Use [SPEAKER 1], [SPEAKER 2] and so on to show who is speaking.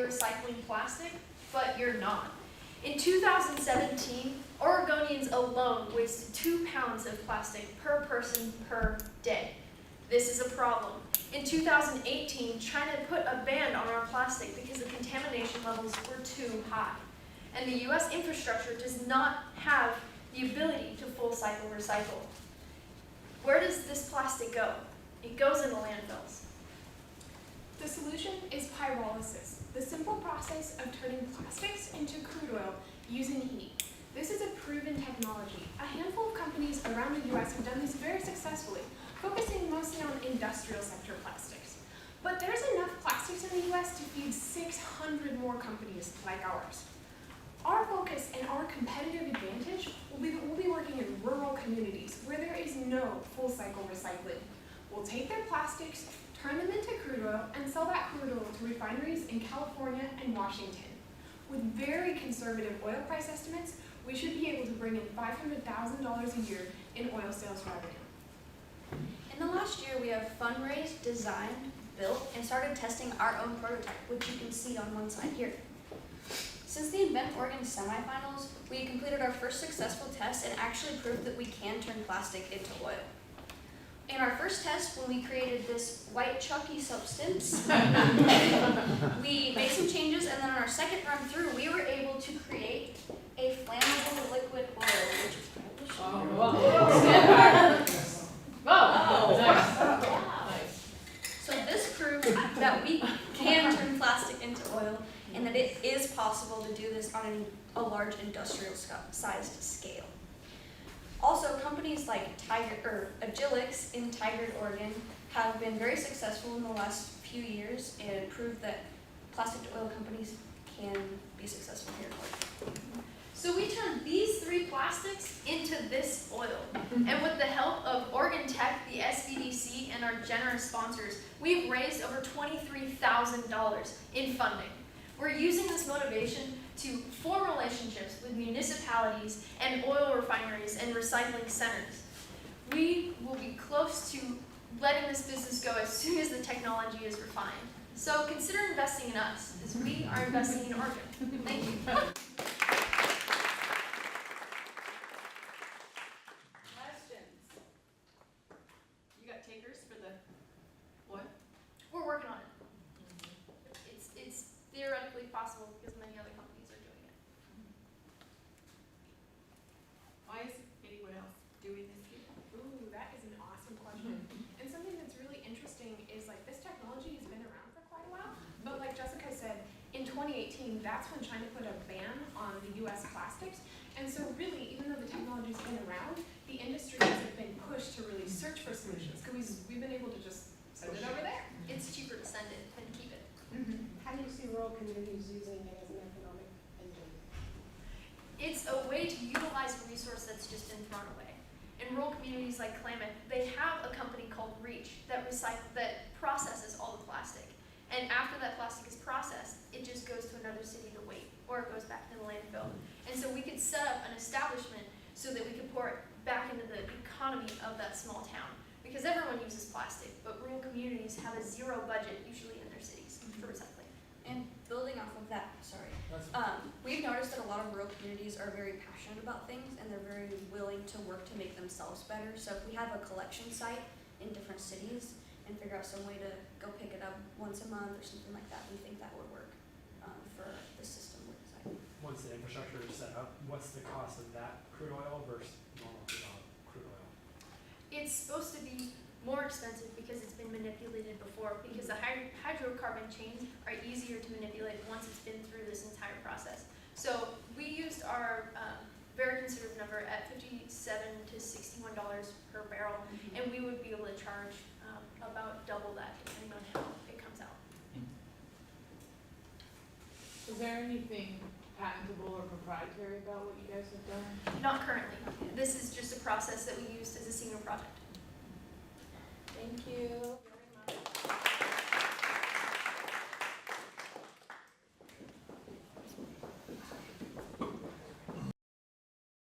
[SPEAKER 1] you're recycling plastic, but you're not. In 2017, Oregonians alone wasted 2 pounds of plastic per person per day. This is a problem. In 2018, China put a ban on our plastic because the contamination levels were too high. And the US infrastructure does not have the ability to full cycle recycle. Where does this plastic go? It goes into landfills.
[SPEAKER 2] The solution is pyrolysis, the simple process of turning plastics into crude oil using heat. This is a proven technology. A handful of companies around the US have done this very successfully, focusing mostly on industrial sector plastics. But there's enough plastics in the US to feed 600 more companies like ours. Our focus and our competitive advantage will be working in rural communities where there is no full cycle recycling. We'll take their plastics, turn them into crude oil, and sell that crude oil to refineries in California and Washington. With very conservative oil price estimates, we should be able to bring in $500,000 a year in oil sales revenue.
[SPEAKER 3] In the last year, we have fundraised, designed, built, and started testing our own prototype, which you can see on one side here. Since the InventOR semifinals, we completed our first successful test and actually proved that we can turn plastic into oil. In our first test, when we created this white chalky substance, we made some changes, and then on our second run through, we were able to create a flammable liquid oil, which is So this proves that we can turn plastic into oil, and that it is possible to do this on a large industrial sized scale. Also, companies like Agilix in Tigard, Oregon, have been very successful in the last few years and proved that plastic to oil companies can be successful here in Oregon.
[SPEAKER 1] So we turned these 3 plastics into this oil. And with the help of Oregon Tech, the SBDC, and our generous sponsors, we've raised over $23,000 in funding. We're using this motivation to form relationships with municipalities and oil refineries and recycling centers. We will be close to letting this business go as soon as the technology is refined. So consider investing in us, as we are investing in Oregon. Thank you.
[SPEAKER 4] Questions? You got takers for the what?
[SPEAKER 1] We're working on it. It's theoretically possible because many other companies are doing it.
[SPEAKER 4] Why is anyone else doing this here?
[SPEAKER 2] Ooh, that is an awesome question. And something that's really interesting is like this technology has been around for quite a while, but like Jessica said, in 2018, that's when China put a ban on the US plastics. And so really, even though the technology's been around, the industry hasn't been pushed to really search for solutions because we've been able to just send it over there.
[SPEAKER 1] It's cheaper to send it than keep it.
[SPEAKER 5] How do you see rural communities using it as an economic engine?
[SPEAKER 1] It's a way to utilize a resource that's just been thrown away. In rural communities like Klamath, they have a company called Reach that processes all the plastic. And after that plastic is processed, it just goes to another city to wait, or it goes back to the landfill. And so we could set up an establishment so that we could pour it back into the economy of that small town. Because everyone uses plastic, but rural communities have a zero budget, usually in their cities, for recycling.
[SPEAKER 3] And building off of that, we've noticed that a lot of rural communities are very passionate about things, and they're very willing to work to make themselves better. So if we have a collection site in different cities and figure out some way to go pick it up once a month or something like that, we think that would work for the system we're designing.
[SPEAKER 6] Once the infrastructure is set up, what's the cost of that crude oil versus normal crude oil?
[SPEAKER 1] It's supposed to be more expensive because it's been manipulated before, because the hydrocarbon chains are easier to manipulate once it's been through this entire process. So we used our very conservative number at $57 to $61 per barrel, and we would be able to charge about double that depending on how it comes out.
[SPEAKER 5] Is there anything patentable or proprietary about what you guys have done?
[SPEAKER 1] Not currently. This is just a process that we used as a senior project.
[SPEAKER 5] Thank you.